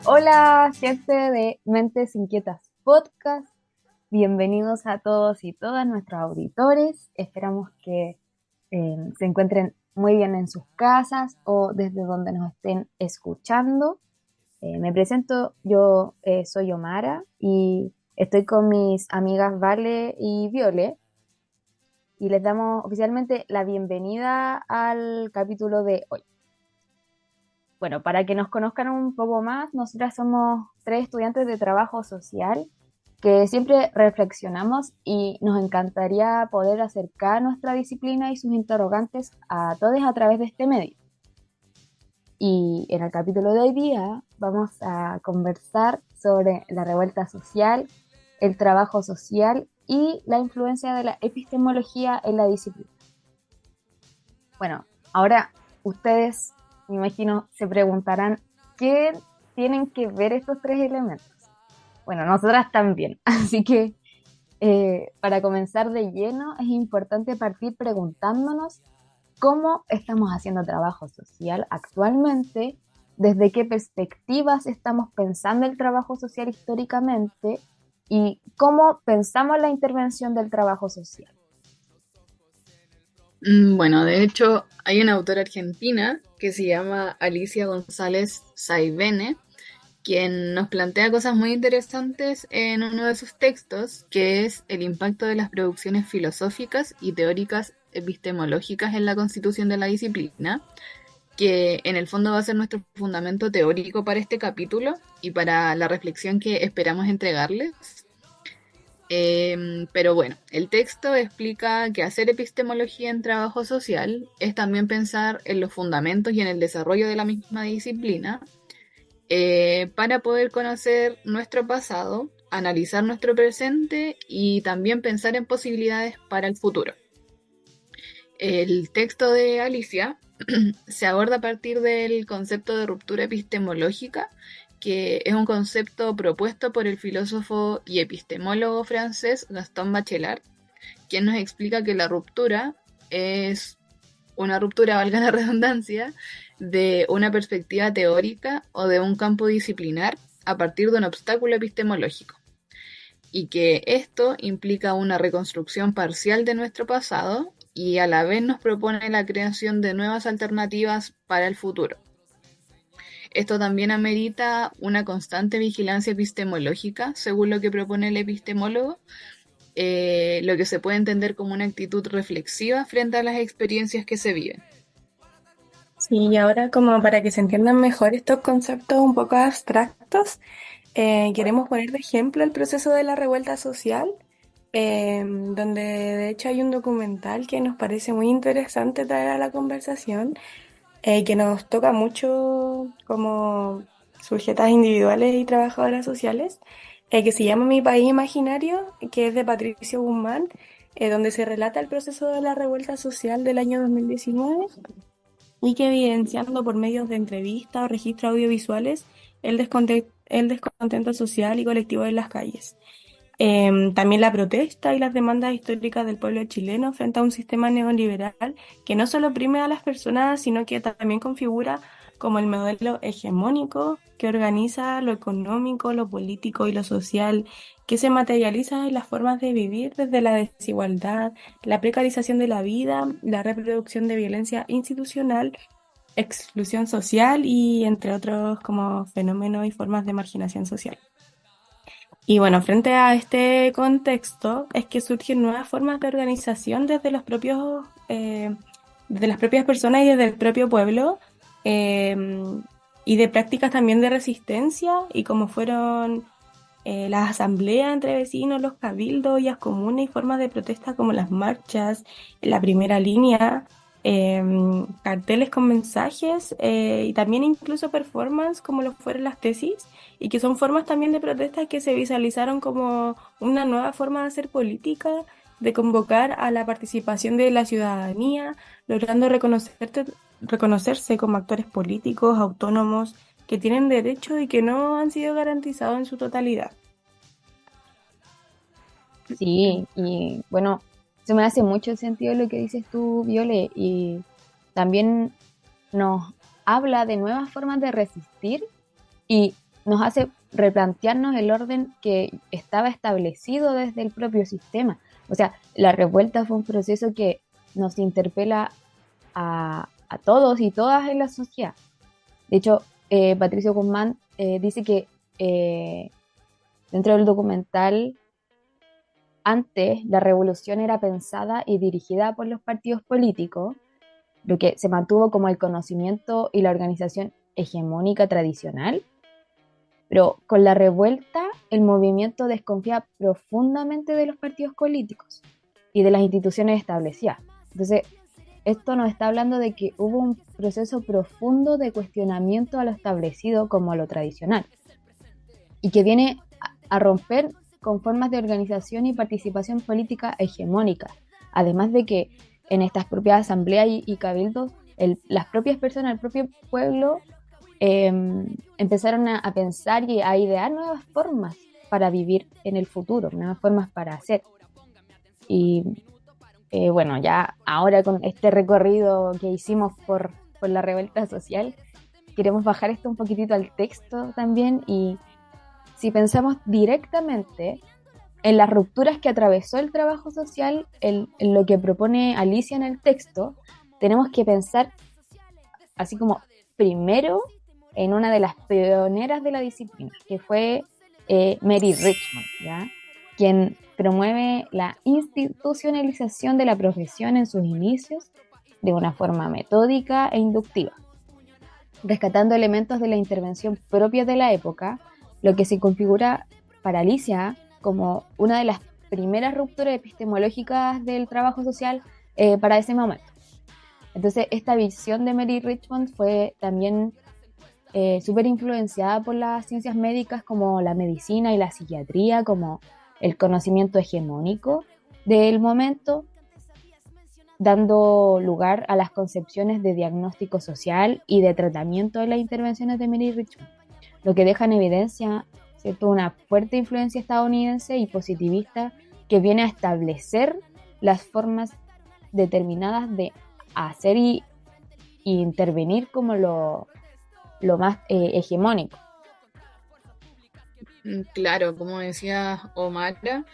Hola, gente de Mentes Inquietas Podcast. Bienvenidos a todos y todas nuestros auditores. Esperamos que se encuentren muy bien en sus casas o desde donde nos estén escuchando. Me presento, yo soy Omara y estoy con mis amigas Vale y Viole y les damos oficialmente la bienvenida al capítulo de hoy. Bueno, para que nos conozcan un poco más, nosotras somos tres estudiantes de trabajo social que siempre reflexionamos y nos encantaría poder acercar nuestra disciplina y sus interrogantes a todos a través de este medio. Y en el capítulo de hoy día vamos a conversar sobre la revuelta social, el trabajo social y la influencia de la epistemología en la disciplina. Bueno, ahora ustedes, me imagino, se preguntarán qué tienen que ver estos tres elementos. Bueno, nosotras también. Así que para comenzar de lleno es importante partir preguntándonos cómo estamos haciendo trabajo social actualmente, desde qué perspectivas estamos pensando el trabajo social históricamente y cómo pensamos la intervención del trabajo social. Bueno, de hecho, hay una autora argentina que se llama Alicia González Saivene, quien nos plantea cosas muy interesantes en uno de sus textos, que es el impacto de las producciones filosóficas y teóricas epistemológicas en la constitución de la disciplina, que en el fondo va a ser nuestro fundamento teórico para este capítulo y para la reflexión que esperamos entregarles. Pero bueno, el texto explica que hacer epistemología en trabajo social es también pensar en los fundamentos y en el desarrollo de la misma disciplina para poder conocer nuestro pasado, analizar nuestro presente y también pensar en posibilidades para el futuro. El texto de Alicia se aborda a partir del concepto de ruptura epistemológica, que es un concepto propuesto por el filósofo y epistemólogo francés Gaston Bachelard, quien nos explica que la ruptura es una ruptura, valga la redundancia, de una perspectiva teórica o de un campo disciplinar a partir de un obstáculo epistemológico, y que esto implica una reconstrucción parcial de nuestro pasado y a la vez nos propone la creación de nuevas alternativas para el futuro. Esto también amerita una constante vigilancia epistemológica, según lo que propone el epistemólogo, lo que se puede entender como una actitud reflexiva frente a las experiencias que se viven. Sí, y ahora como para que se entiendan mejor estos conceptos un poco abstractos, queremos poner de ejemplo el proceso de la revuelta social, donde de hecho hay un documental que nos parece muy interesante traer a la conversación, que nos toca mucho como sujetas individuales y trabajadoras sociales, que se llama Mi País Imaginario, que es de Patricio Guzmán, donde se relata el proceso de la revuelta social del año 2019 y que evidenciando por medios de entrevistas o registros audiovisuales el descontento social y colectivo en las calles. También la protesta y las demandas históricas del pueblo chileno frente a un sistema neoliberal que no solo oprime a las personas, sino que también configura como el modelo hegemónico que organiza lo económico, lo político y lo social, que se materializa en las formas de vivir desde la desigualdad, la precarización de la vida, la reproducción de violencia institucional, exclusión social y entre otros como fenómenos y formas de marginación social. Y bueno, frente a este contexto es que surgen nuevas formas de organización desde las propias personas y desde el propio pueblo, eh, y de prácticas también de resistencia y como fueron las asambleas entre vecinos, los cabildos y las comunas y formas de protesta como las marchas, la primera línea, carteles con mensajes, y también incluso performance como lo fueron las tesis y que son formas también de protesta que se visualizaron como una nueva forma de hacer política, de convocar a la participación de la ciudadanía, logrando reconocerse como actores políticos autónomos que tienen derechos y que no han sido garantizados en su totalidad. Sí, y bueno, se me hace mucho sentido lo que dices tú, Viole, y también nos habla de nuevas formas de resistir y nos hace replantearnos el orden que estaba establecido desde el propio sistema. O sea, la revuelta fue un proceso que nos interpela a todos y todas en la sociedad. De hecho, Patricio Guzmán dice que dentro del documental, antes la revolución era pensada y dirigida por los partidos políticos, lo que se mantuvo como el conocimiento y la organización hegemónica tradicional, pero con la revuelta el movimiento desconfía profundamente de los partidos políticos y de las instituciones establecidas. Entonces, esto nos está hablando de que hubo un proceso profundo de cuestionamiento a lo establecido como a lo tradicional y que viene a romper con formas de organización y participación política hegemónicas, además de que en estas propias asambleas y cabildos las propias personas, el propio pueblo empezaron a pensar y a idear nuevas formas para vivir en el futuro, nuevas formas para hacer. Y bueno, ya ahora con este recorrido que hicimos por la revuelta social, queremos bajar esto un poquitito al texto también, y si pensamos directamente en las rupturas que atravesó el trabajo social, en lo que propone Alicia en el texto, tenemos que pensar así como primero en una de las pioneras de la disciplina, que fue Mary Richmond, ¿ya? Quien promueve la institucionalización de la profesión en sus inicios de una forma metódica e inductiva, rescatando elementos de la intervención propia de la época, lo que se configura para Alicia como una de las primeras rupturas epistemológicas del trabajo social para ese momento. Entonces, esta visión de Mary Richmond fue también súper influenciada por las ciencias médicas como la medicina y la psiquiatría, como el conocimiento hegemónico del momento, dando lugar a las concepciones de diagnóstico social y de tratamiento de las intervenciones de Mary Richmond, lo que deja en evidencia, ¿cierto?, una fuerte influencia estadounidense y positivista que viene a establecer las formas determinadas de hacer y intervenir como lo más hegemónico. Claro, como decía Omara,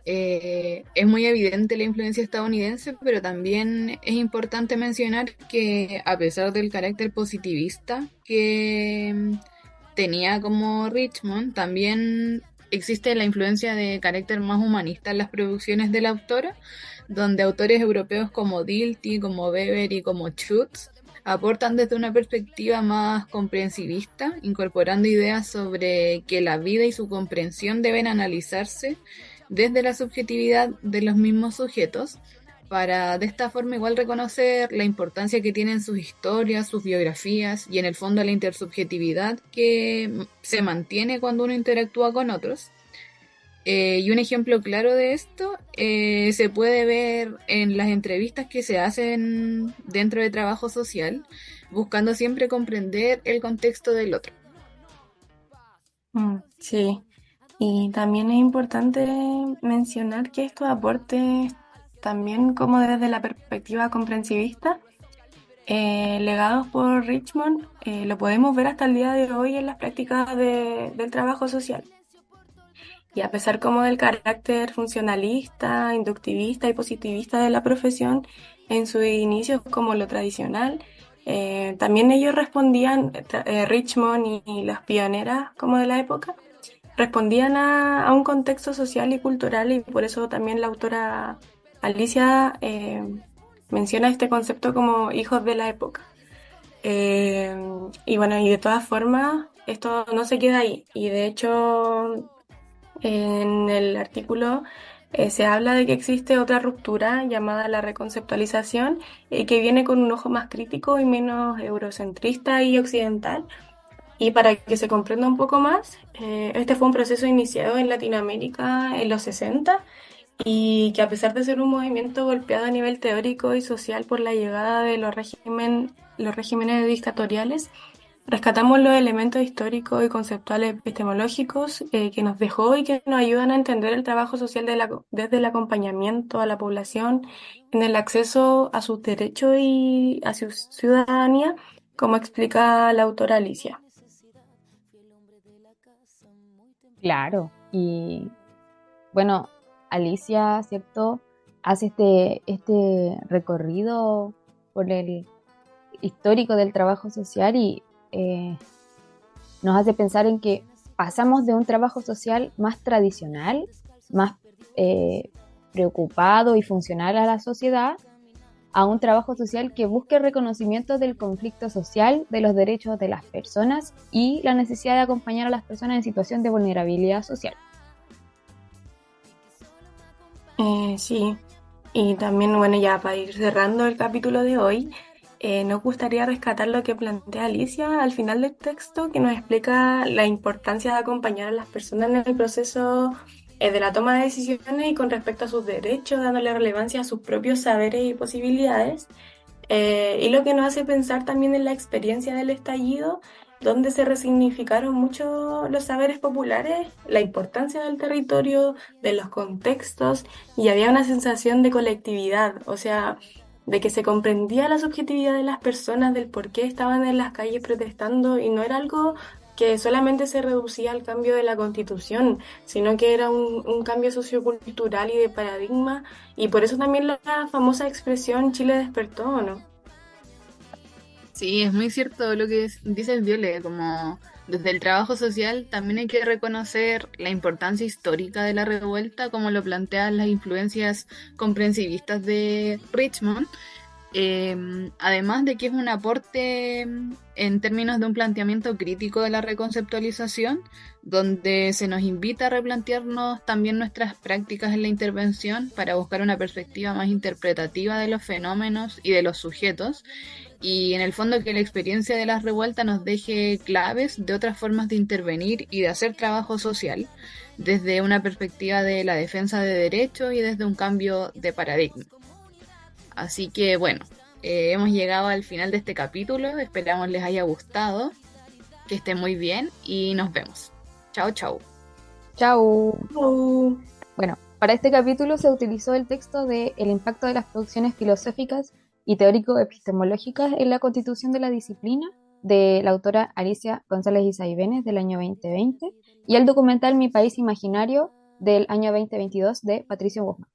es muy evidente la influencia estadounidense, pero también es importante mencionar que a pesar del carácter positivista que tenía como Richmond, también existe la influencia de carácter más humanista en las producciones de la autora, donde autores europeos como Dilthey, como Weber y como Schutz aportan desde una perspectiva más comprensivista, incorporando ideas sobre que la vida y su comprensión deben analizarse desde la subjetividad de los mismos sujetos, para de esta forma igual reconocer la importancia que tienen sus historias, sus biografías y en el fondo la intersubjetividad que se mantiene cuando uno interactúa con otros. Y un ejemplo claro de esto se puede ver en las entrevistas que se hacen dentro de trabajo social, buscando siempre comprender el contexto del otro. Sí, y también es importante mencionar que estos aportes, también como desde la perspectiva comprensivista, legados por Richmond, lo podemos ver hasta el día de hoy en las prácticas del trabajo social. Y a pesar como del carácter funcionalista, inductivista y positivista de la profesión en sus inicios como lo tradicional, también ellos respondían, Richmond y las pioneras como de la época, respondían a un contexto social y cultural, y por eso también la autora Alicia menciona este concepto como hijos de la época. Y bueno, y de todas formas, esto no se queda ahí, y de hecho en el artículo se habla de que existe otra ruptura llamada la reconceptualización, que viene con un ojo más crítico y menos eurocentrista y occidental. Y para que se comprenda un poco más, este fue un proceso iniciado en Latinoamérica en los 60, y que a pesar de ser un movimiento golpeado a nivel teórico y social por la llegada de los regímenes dictatoriales, rescatamos los elementos históricos y conceptuales epistemológicos que nos dejó y que nos ayudan a entender el trabajo social desde el acompañamiento a la población en el acceso a sus derechos y a su ciudadanía, como explica la autora Alicia. Claro, y bueno, Alicia, ¿cierto? Hace este recorrido por el histórico del trabajo social y eh, nos hace pensar en que pasamos de un trabajo social más tradicional, más eh, preocupado y funcional a la sociedad, a un trabajo social que busque el reconocimiento del conflicto social, de los derechos de las personas y la necesidad de acompañar a las personas en situación de vulnerabilidad social. Sí, y también, bueno, ya para ir cerrando el capítulo de hoy, nos gustaría rescatar lo que plantea Alicia al final del texto, que nos explica la importancia de acompañar a las personas en el proceso de la toma de decisiones y con respecto a sus derechos, dándole relevancia a sus propios saberes y posibilidades. Y lo que nos hace pensar también en la experiencia del estallido, donde se resignificaron mucho los saberes populares, la importancia del territorio, de los contextos, y había una sensación de colectividad, o sea, de que se comprendía la subjetividad de las personas, del por qué estaban en las calles protestando, y no era algo que solamente se reducía al cambio de la Constitución, sino que era un cambio sociocultural y de paradigma, y por eso también la famosa expresión Chile despertó, ¿no? Sí, es muy cierto lo que dice el Viole, como desde el trabajo social también hay que reconocer la importancia histórica de la revuelta, como lo plantean las influencias comprensivistas de Richmond, además de que es un aporte en términos de un planteamiento crítico de la reconceptualización, donde se nos invita a replantearnos también nuestras prácticas en la intervención para buscar una perspectiva más interpretativa de los fenómenos y de los sujetos, y en el fondo que la experiencia de las revueltas nos deje claves de otras formas de intervenir y de hacer trabajo social, desde una perspectiva de la defensa de derechos y desde un cambio de paradigma. Así que bueno, hemos llegado al final de este capítulo, esperamos les haya gustado, que estén muy bien y nos vemos. Chao, chao. Chau. Oh. Bueno, para este capítulo se utilizó el texto de El impacto de las producciones filosóficas y teórico-epistemológicas en la constitución de la disciplina, de la autora Alicia González Isaibenes del año 2020, y el documental Mi País Imaginario del año 2022 de Patricio Guzmán.